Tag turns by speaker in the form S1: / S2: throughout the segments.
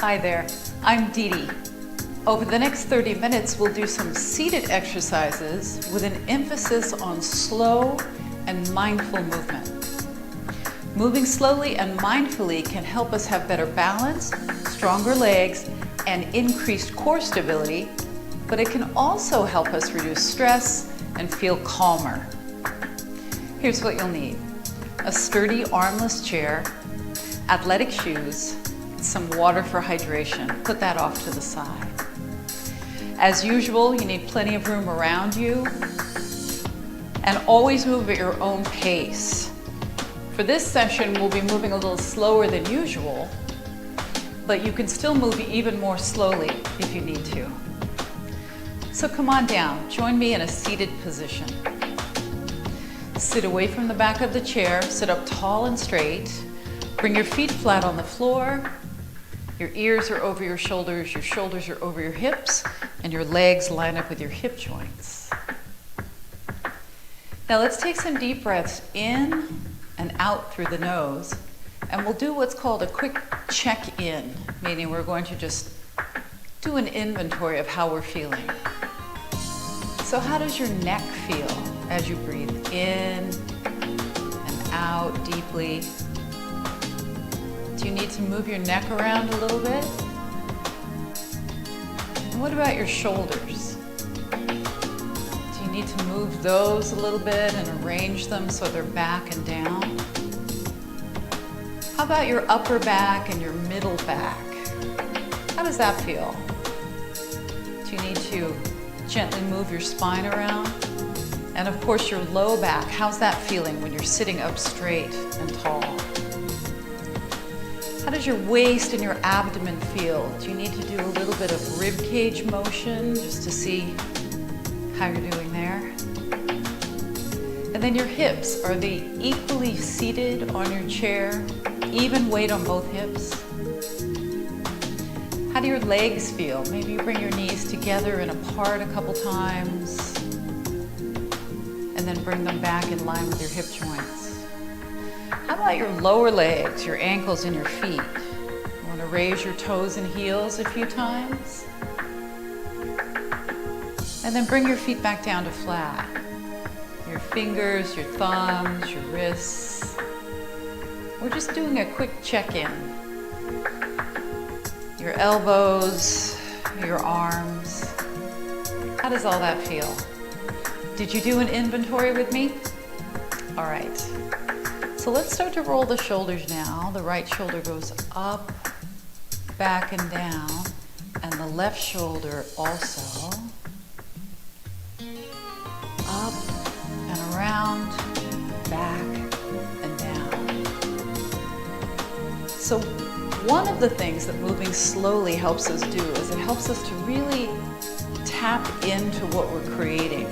S1: Hi there, I'm DeDe. Over the next 30 minutes, we'll do some seated exercises with an emphasis on slow and mindful movement. Moving slowly and mindfully can help us have better balance, stronger legs, and increased core stability, but it can also help us reduce stress and feel calmer. Here's what you'll need: a sturdy armless chair, athletic shoes, some water for hydration. Put that off to the side. As usual, you need plenty of room around you, and always move at your own pace. For this session, we'll be moving a little slower than usual, but you can still move even more slowly if you need to. So come on down, join me in a seated position. Sit away from the back of the chair, sit up tall and straight. Bring your feet flat on the floor. Your ears are over your shoulders are over your hips, and your legs line up with your hip joints. Now let's take some deep breaths in and out through the nose, and we'll do what's called a quick check-in, meaning we're going to just do an inventory of how we're feeling. So how does your neck feel as you breathe in and out deeply? Do you need to move your neck around a little bit? And what about your shoulders? Do you need to move those a little bit and arrange them so they're back and down? How about your upper back and your middle back? How does that feel? Do you need to gently move your spine around? And of course your low back, how's that feeling when you're sitting up straight and tall? How does your waist and your abdomen feel? Do you need to do a little bit of rib cage motion just to see how you're doing there? And then your hips, are they equally seated on your chair? Even weight on both hips? How do your legs feel? Maybe you bring your knees together and apart a couple times, and then bring them back in line with your hip joints. How about your lower legs, your ankles and your feet? You want to raise your toes and heels a few times. And then bring your feet back down to flat. Your fingers, your thumbs, your wrists. We're just doing a quick check-in. Your elbows, your arms. How does all that feel? Did you do an inventory with me? All right. So let's start to roll the shoulders now. The right shoulder goes up, back and down, and the left shoulder also. Up and around, back and down. So one of the things that moving slowly helps us do is it helps us to really tap into what we're creating.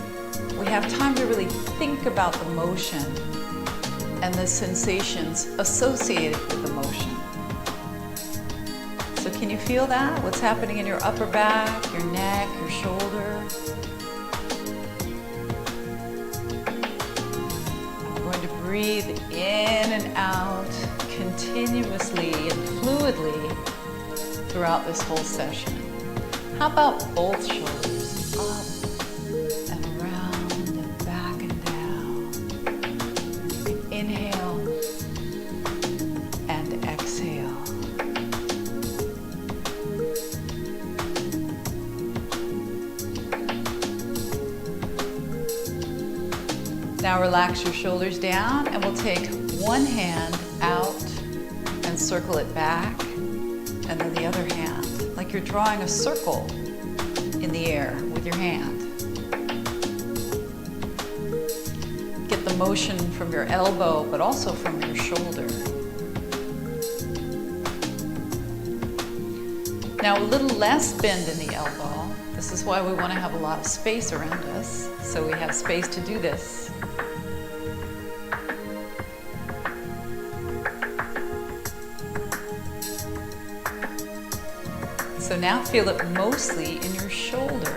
S1: We have time to really think about the motion and the sensations associated with the motion. So can you feel that? What's happening in your upper back, your neck, your shoulder? I'm going to breathe in and out continuously and fluidly throughout this whole session. How about both shoulders? Up and around and back and down. Inhale and exhale. Now relax your shoulders down, and we'll take one hand out and circle it back, and then the other hand, like you're drawing a circle in the air with your hand. Get the motion from your elbow, but also from your shoulder. Now a little less bend in the elbow. This is why we want to have a lot of space around us, so we have space to do this. So now feel it mostly in your shoulder.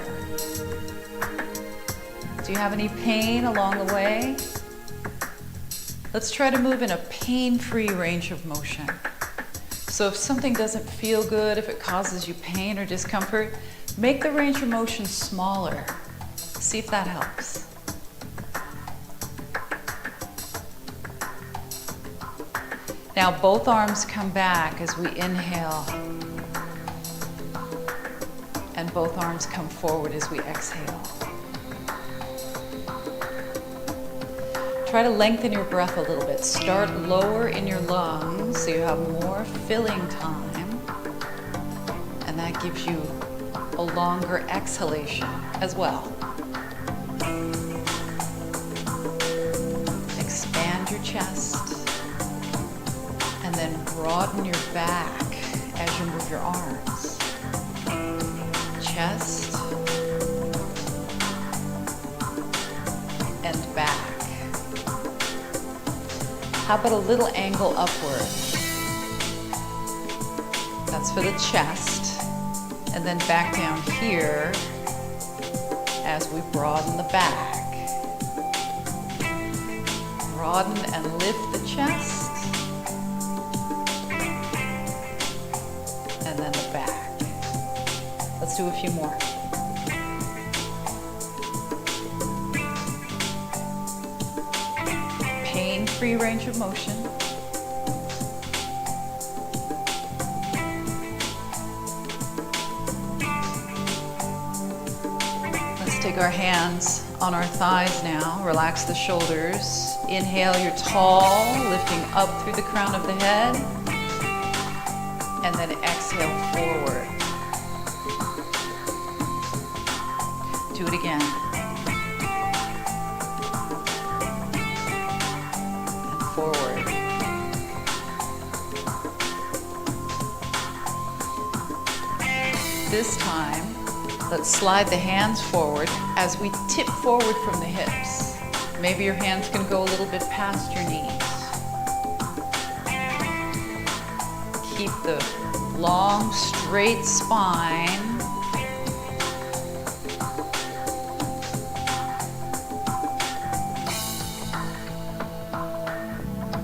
S1: Do you have any pain along the way? Let's try to move in a pain-free range of motion. So if something doesn't feel good, if it causes you pain or discomfort, make the range of motion smaller. See if that helps. Now both arms come back as we inhale, and both arms come forward as we exhale. Try to lengthen your breath a little bit. Start lower in your lungs so you have more filling time, and that gives you a longer exhalation as well. Expand your chest, and then broaden your back as you move your arms. Chest and back. How about a little angle upward? That's for the chest. And then back down here as we broaden the back. Broaden and lift the chest. And then the back. Let's do a few more. Pain-free range of motion. Let's take our hands on our thighs now. Relax the shoulders. Inhale, you're tall, lifting up through the crown of the head. And then exhale forward. Do it again. Forward. This time, let's slide the hands forward as we tip forward from the hips. Maybe your hands can go a little bit past your knees. Keep the long, straight spine.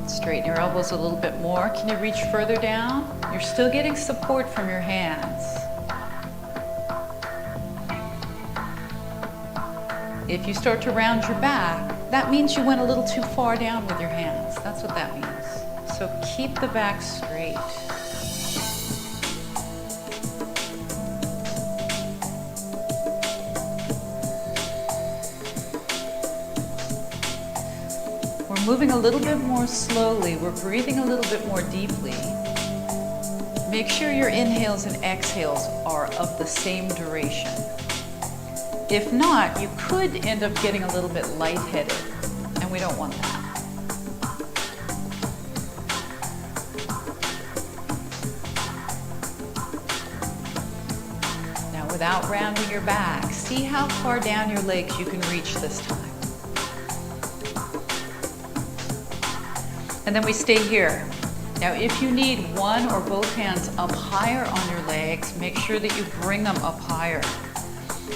S1: Straighten your elbows a little bit more. Can you reach further down? You're still getting support from your hands. If you start to round your back, that means you went a little too far down with your hands. That's what that means. So keep the back straight. We're moving a little bit more slowly. We're breathing a little bit more deeply. Make sure your inhales and exhales are of the same duration. If not, you could end up getting a little bit lightheaded, and we don't want that. Now, without rounding your back, see how far down your legs you can reach this time. And then we stay here. Now, if you need one or both hands up higher on your legs, make sure that you bring them up higher.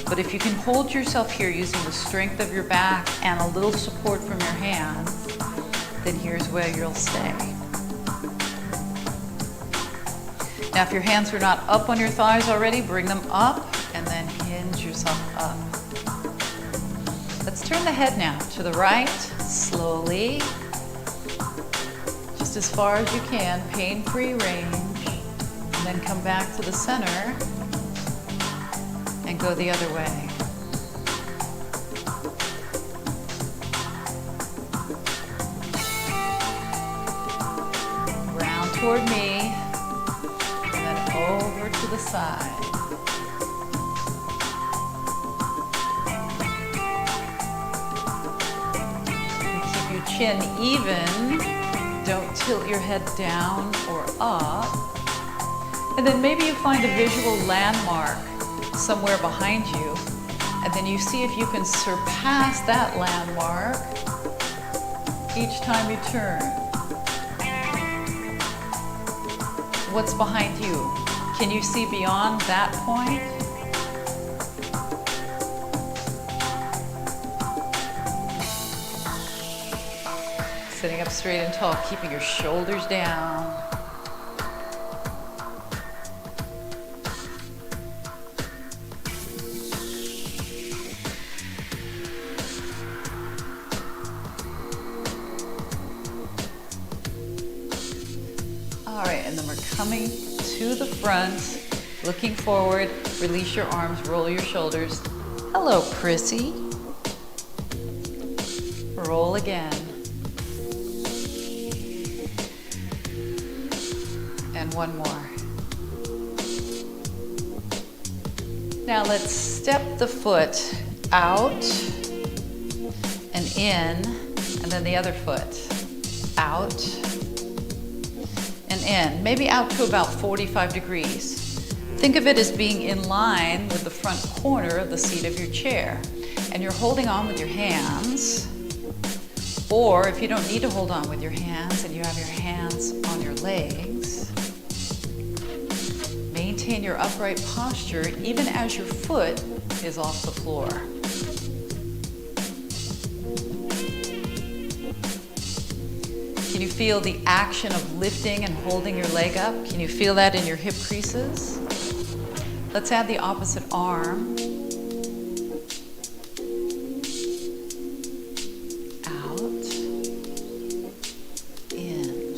S1: But if you can hold yourself here using the strength of your back and a little support from your hands, then here's where you'll stay. Now, if your hands are not up on your thighs already, bring them up and then hinge yourself up. Let's turn the head now to the right, slowly. Just as far as you can, pain-free range, and then come back to the center and go the other way. Round toward me, and then over to the side. And keep your chin even. Don't tilt your head down or up. And then maybe you find a visual landmark somewhere behind you, and then you see if you can surpass that landmark each time you turn. What's behind you? Can you see beyond that point? Sitting up straight and tall, keeping your shoulders down. right, and then we're coming to the front, looking forward, release your arms, roll your shoulders. Hello, Prissy. Roll again. And one more. Now let's step the foot out and in, and then the other foot out and in, maybe out to about 45 degrees. Think of it as being in line with the front corner of the seat of your chair. And you're holding on with your hands, or if you don't need to hold on with your hands and you have your hands on your legs, maintain your upright posture even as your foot is off the floor. Can you feel the action of lifting and holding your leg up? Can you feel that in your hip creases? Let's add the opposite arm. Out. In.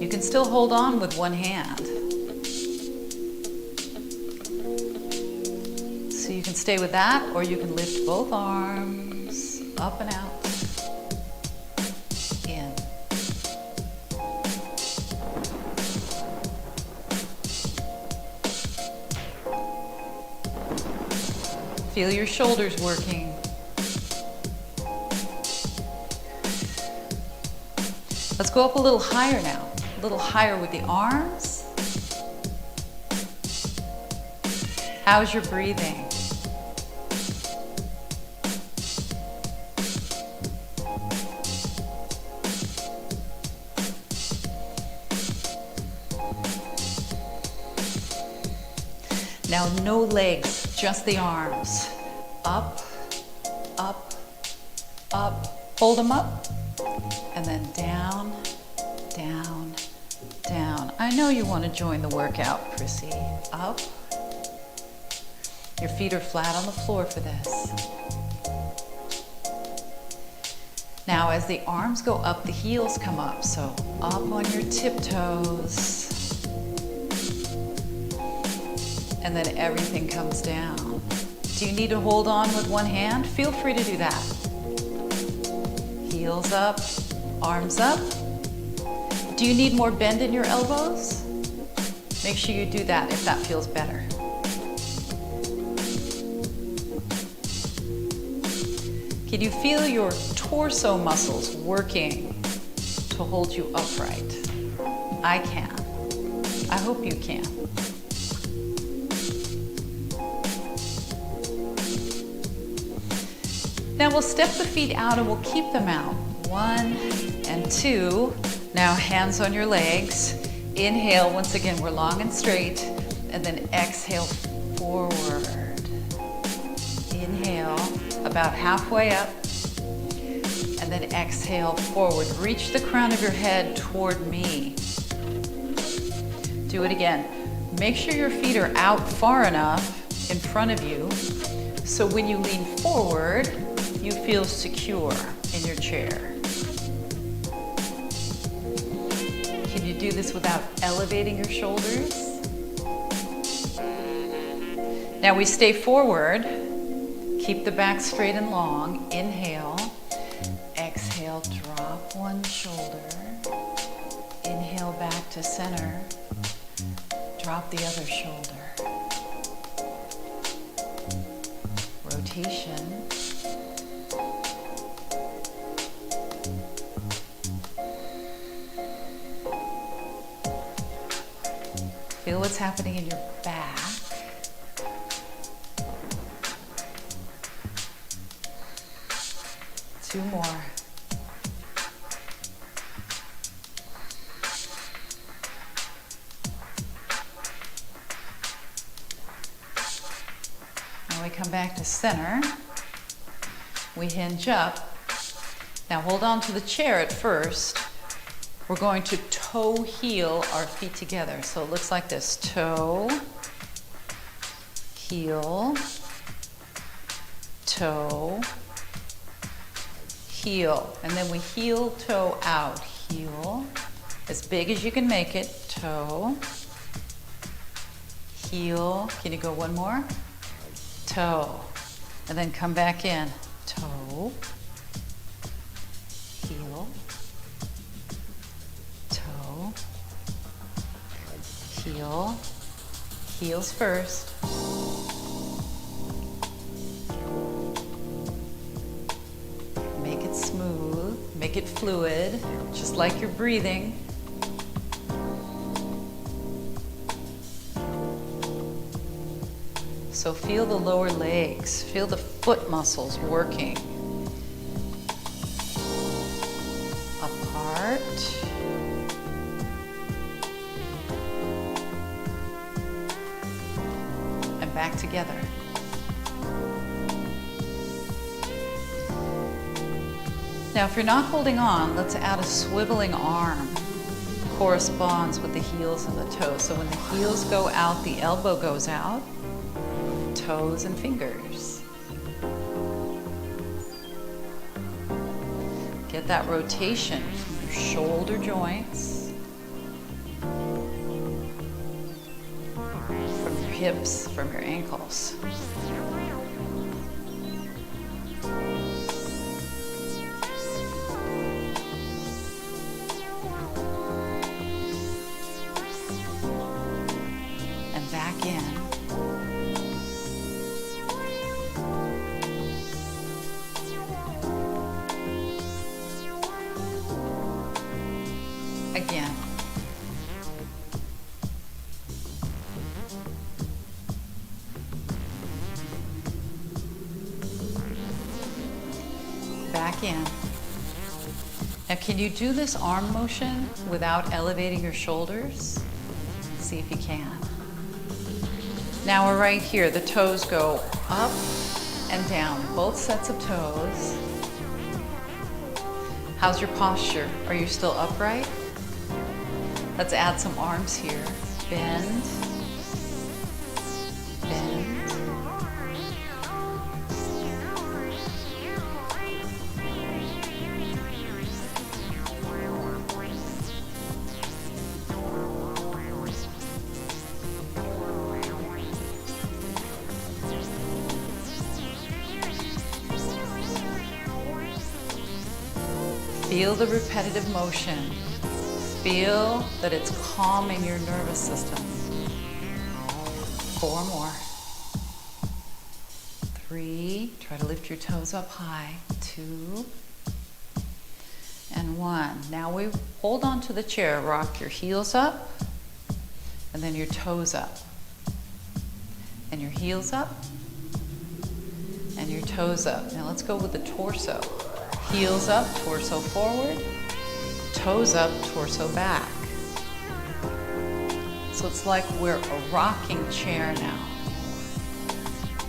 S1: You can still hold on with one hand. So you can stay with that, or you can lift both arms up and out. Feel your shoulders working. Let's go up a little higher now. A little higher with the arms. How's your breathing? Now, no legs, just the arms. Up, up, up. Hold them up. And then down, down, down. I know you want to join the workout, Prissy. Up. Your feet are flat on the floor for this. Now, as the arms go up, the heels come up. So up on your tiptoes. And then everything comes down. Do you need to hold on with one hand? Feel free to do that. Heels up, arms up. Do you need more bend in your elbows? Make sure you do that if that feels better. Can you feel your torso muscles working to hold you upright? I can. I hope you can. Now we'll step the feet out and we'll keep them out. 1 and 2. Now hands on your legs. Inhale, once again, we're long and straight. And then exhale forward. Inhale, about halfway up. And then exhale forward. Reach the crown of your head toward me. Do it again. Make sure your feet are out far enough in front of you so when you lean forward, you feel secure in your chair. Can you do this without elevating your shoulders? Now we stay forward. Keep the back straight and long. Inhale. Exhale, drop one shoulder. Inhale back to center. Drop the other shoulder. Rotation. Feel what's happening in your back. Two more. Now we come back to center. We hinge up. Now hold on to the chair at first. We're going to toe heel our feet together. So it looks like this. Toe, heel, toe, heel. And then we heel toe out. heel, as big as you can make it, toe, heel, can you go one more? Toe, and then come back in, toe, heel, toe, heel, heels first, make it smooth, make it fluid, just like you're breathing. So feel the lower legs, feel the foot muscles working. Apart. And back together. Now if you're not holding on, let's add a swiveling arm. Corresponds with the heels and the toes. So when the heels go out, the elbow goes out. Toes and fingers. Get that rotation from your shoulder joints, from your hips, from your ankles. And back in. Again. Back in. Now can you do this arm motion without elevating your shoulders? See if you can. Now we're right here. The toes go up and down, both sets of toes. How's your posture? Are you still upright? Let's add some arms here. Bend, bend. Feel the repetitive motion. Feel that it's calming your nervous system. 4 more. 3, try to lift your toes up high. 2, and 1. Now we hold on to the chair, rock your heels up, and then your toes up. And your heels up, and your toes up. Now let's go with the torso. Heels up, torso forward, toes up, torso back. So it's like we're a rocking chair now.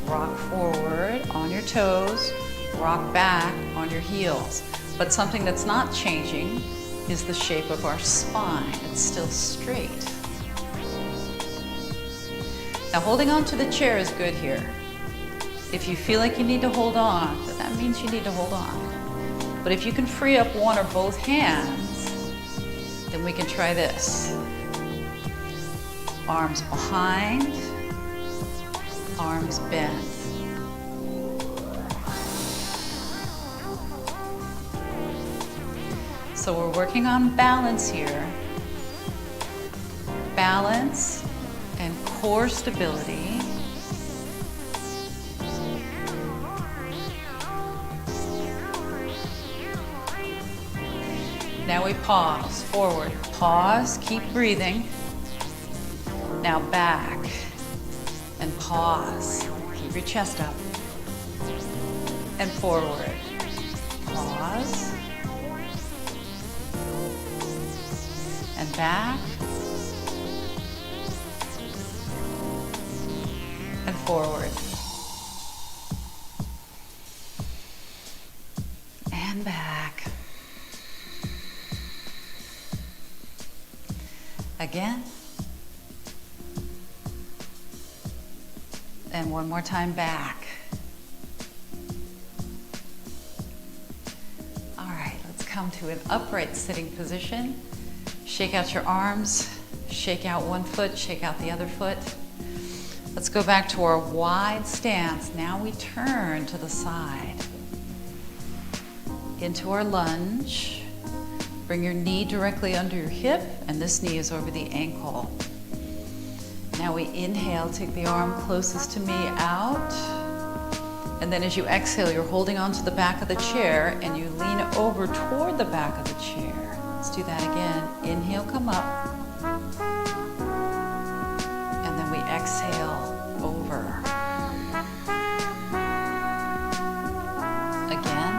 S1: Rock forward on your toes, rock back on your heels. But something that's not changing is the shape of our spine. It's still straight. Now holding on to the chair is good here. If you feel like you need to hold on, then that means you need to hold on. But if you can free up one or both hands, then we can try this. Arms behind, arms bent. So we're working on balance here. Balance and core stability. Now we pause, forward, pause, keep breathing. Now back and pause. Keep your chest up. And forward. Pause. And back. And forward. And back. Again. And one more time back. All right, let's come to an upright sitting position. Shake out your arms, shake out one foot, shake out the other foot. Let's go back to our wide stance. Now we turn to the side. Into our lunge. Bring your knee directly under your hip, and this knee is over the ankle. Now we inhale, take the arm closest to me out. And then as you exhale, you're holding onto the back of the chair and you lean over toward the back of the chair. Let's do that again. Inhale, come up. And then we exhale over. Again.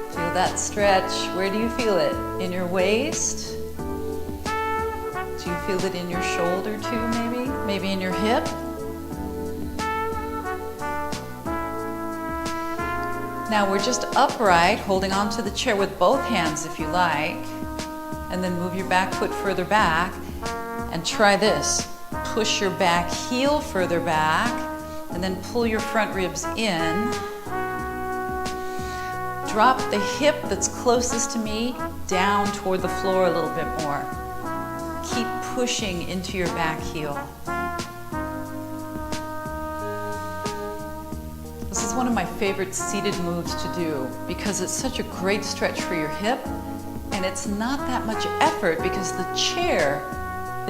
S1: Feel that stretch. Where do you feel it? In your waist? Do you feel it in your shoulder too, maybe? Maybe in your hip? Now we're just upright, holding onto the chair with both hands if you like. And then move your back foot further back. And try this. Push your back heel further back. And then pull your front ribs in. Drop the hip that's closest to me down toward the floor a little bit more. Keep pushing into your back heel. This is one of my favorite seated moves to do because it's such a great stretch for your hip, and it's not that much effort because the chair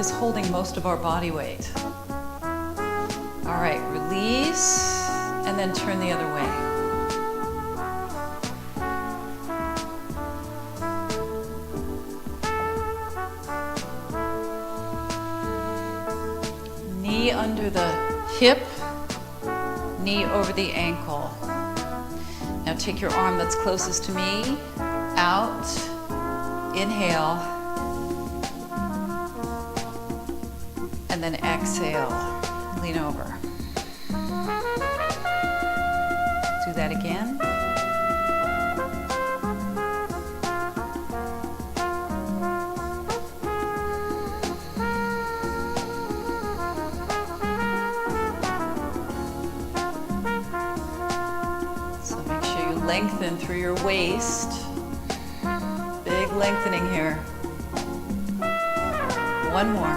S1: is holding most of our body weight. All right, release, and then turn the other way. Knee under the hip, knee over the ankle. Now take your arm that's closest to me, out, inhale, and then exhale, lean over. Do that again. Lengthen through your waist. Big lengthening here. One more.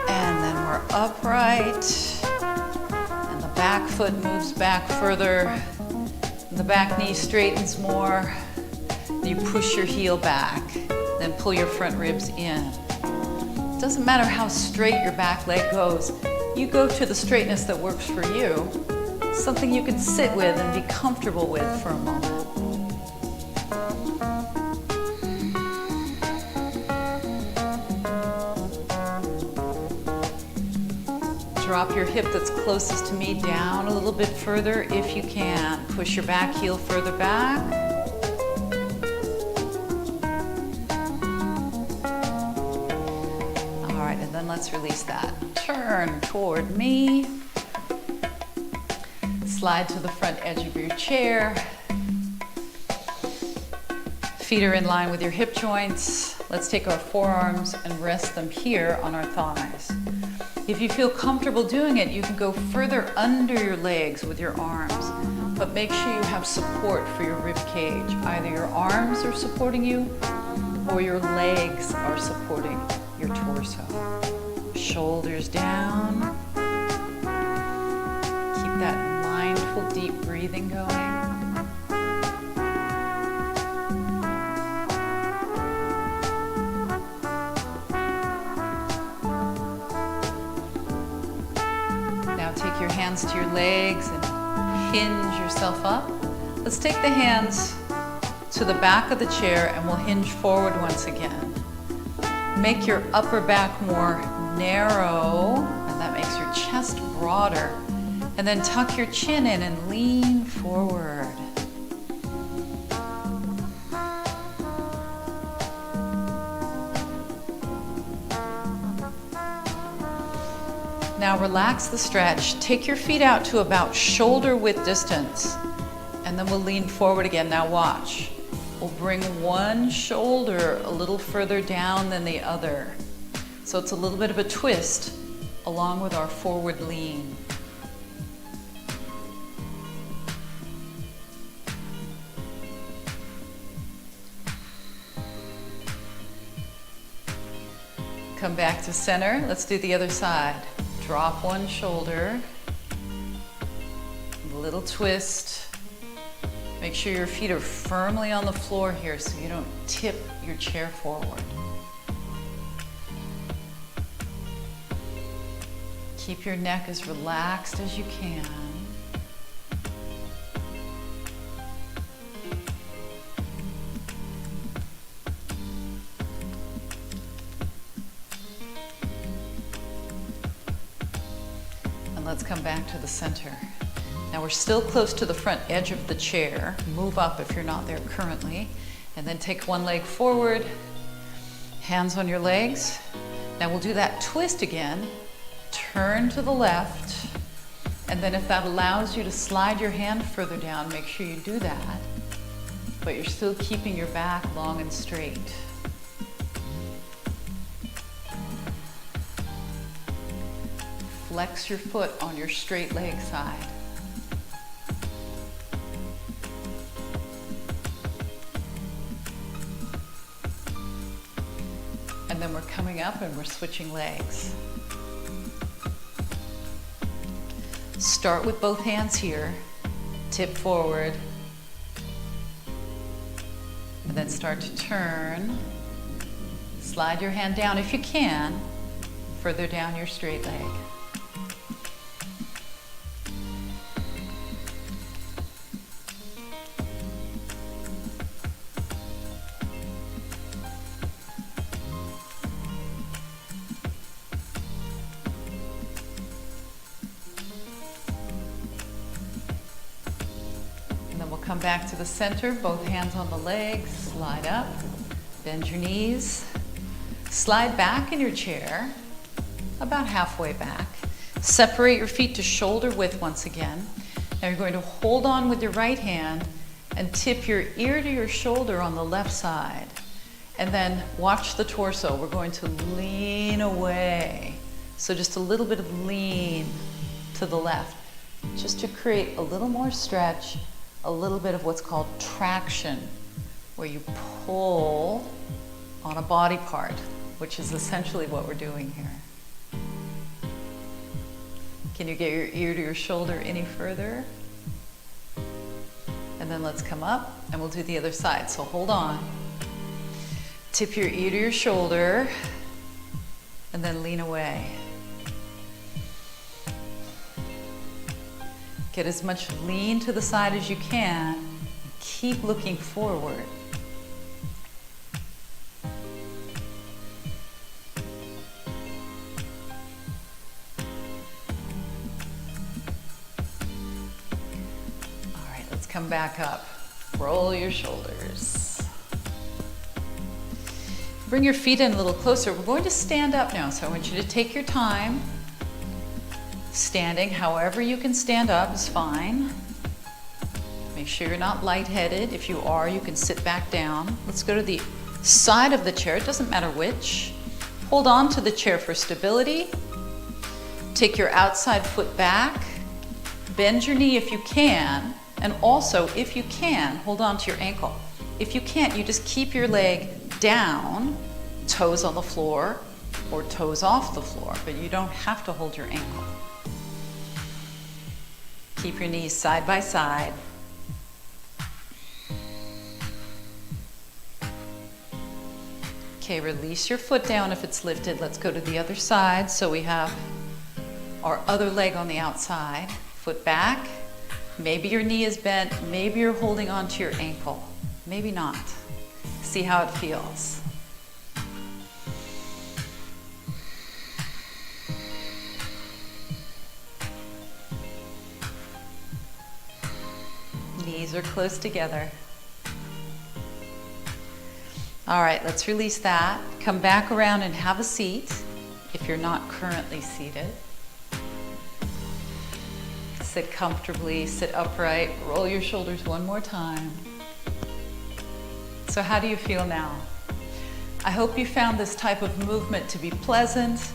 S1: And then we're upright. And the back foot moves back further. The back knee straightens more. You push your heel back. Then pull your front ribs in. It doesn't matter how straight your back leg goes. You go to the straightness that works for you. Something you can sit with and be comfortable with for a moment. Drop your hip that's closest to me down a little bit further if you can. Push your back heel further back. Let's release that. Turn toward me. Slide to the front edge of your chair. Feet are in line with your hip joints. Let's take our forearms and rest them here on our thighs. If you feel comfortable doing it, you can go further under your legs with your arms, but make sure you have support for your rib cage. Either your arms are supporting you or your legs are supporting your torso. Shoulders down. Keep that mindful, deep breathing going. Now take your hands to your legs and hinge yourself up. Let's take the hands to the back of the chair and we'll hinge forward once again. Make your upper back more narrow, and that makes your chest broader. And then tuck your chin in and lean forward. Now relax the stretch. Take your feet out to about shoulder width distance, and then we'll lean forward again. Now watch. We'll bring one shoulder a little further down than the other. So it's a little bit of a twist along with our forward lean. Come back to center. Let's do the other side. Drop one shoulder. A little twist. Make sure your feet are firmly on the floor here so you don't tip your chair forward. Keep your neck as relaxed as you can. And let's come back to the center. Now we're still close to the front edge of the chair. Move up if you're not there currently. And then take one leg forward, hands on your legs. Now we'll do that twist again. Turn to the left. And then if that allows you to slide your hand further down, make sure you do that. But you're still keeping your back long and straight. Flex your foot on your straight leg side. And then we're coming up and we're switching legs. Start with both hands here, tip forward, and then start to turn. Slide your hand down if you can, further down your straight leg. Come back to the center, both hands on the legs, slide up, bend your knees, slide back in your chair, about halfway back. Separate your feet to shoulder width once again. Now you're going to hold on with your right hand and tip your ear to your shoulder on the left side. And then watch the torso. We're going to lean away. So just a little bit of lean to the left, just to create a little more stretch. A little bit of what's called traction, where you pull on a body part, which is essentially what we're doing here. Can you get your ear to your shoulder any further? And then let's come up and we'll do the other side. So hold on. Tip your ear to your shoulder and then lean away. Get as much lean to the side as you can. Keep looking forward. All right, let's come back up. Roll your shoulders. Bring your feet in a little closer. We're going to stand up now, so I want you to take your time. Standing, however you can stand up is fine. Make sure you're not lightheaded. If you are, you can sit back down. Let's go to the side of the chair, it doesn't matter which. Hold on to the chair for stability. Take your outside foot back. Bend your knee if you can. And also, if you can, hold on to your ankle. If you can't, you just keep your leg down, toes on the floor, or toes off the floor, but you don't have to hold your ankle. Keep your knees side by side. Okay, release your foot down if it's lifted. Let's go to the other side. So we have our other leg on the outside. Foot back. Maybe your knee is bent. Maybe you're holding onto your ankle. Maybe not. See how it feels. Knees are close together. All right, let's release that. Come back around and have a seat if you're not currently seated. Sit comfortably, sit upright, roll your shoulders one more time. So how do you feel now? I hope you found this type of movement to be pleasant,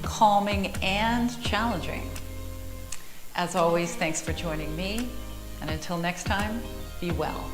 S1: calming, and challenging. As always, thanks for joining me, and until next time, be well.